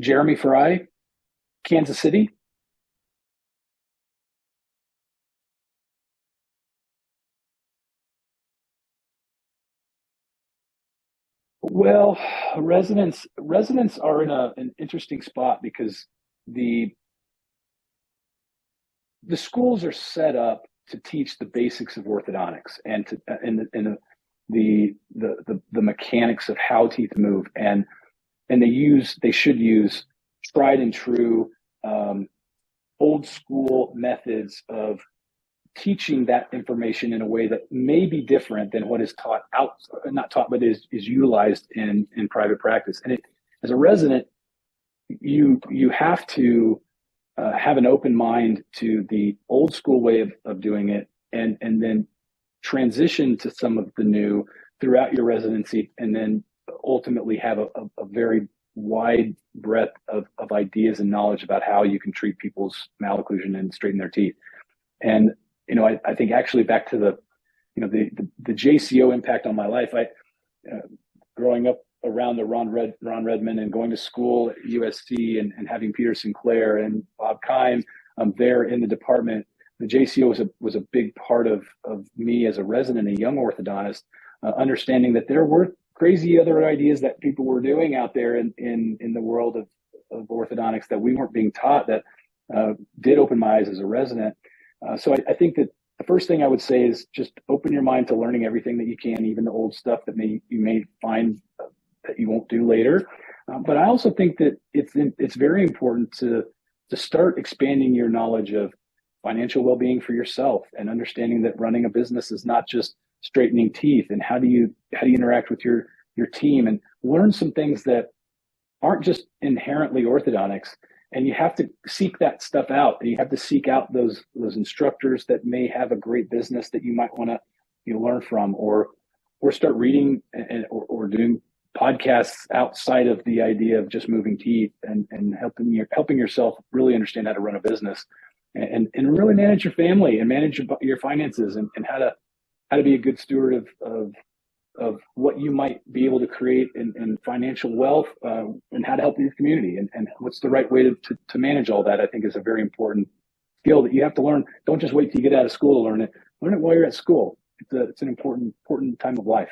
Jeremy Fry, Kansas City. Well, residents are in an interesting spot because the the schools are set up to teach the basics of orthodontics and to and the mechanics of how teeth move, and they should use tried and true, um, old school methods of teaching that information in a way that may be different than what is taught out, not taught, but is utilized in private practice. And as a resident, you have to have an open mind to the old school way of doing it, and then transition to some of the new throughout your residency, and then ultimately have a very wide breadth of ideas and knowledge about how you can treat people's malocclusion and straighten their teeth. And I think actually back to the JCO impact on my life. Uh, Growing up around the Ron Redmond and going to school at USC, and having Peter Sinclair and Bob Kime there in the department, the JCO was a big part of me as a resident, a young orthodontist, understanding that there were crazy other ideas that people were doing out there in the world of orthodontics that we weren't being taught, that did open my eyes as a resident. So I think that the first thing I would say is just open your mind to learning everything that you can, even the old stuff that you may find that you won't do later. But I also think that it's very important to start expanding your knowledge of financial well-being for yourself, and understanding that running a business is not just straightening teeth, and how do you interact with your team, and learn some things that aren't just inherently orthodontics. And you have to seek that stuff out, and you have to seek out those instructors that may have a great business that you might want to learn from, or start reading, or doing podcasts outside of the idea of just moving teeth, and helping yourself really understand how to run a business, and really manage your family, and manage your finances, and how to be a good steward of what you might be able to create in financial wealth, and how to help your community, and what's the right way to manage all that. I think is a very important skill that you have to learn. Don't just wait till you get out of school to learn it. Learn it while you're at school. It's an important time of life.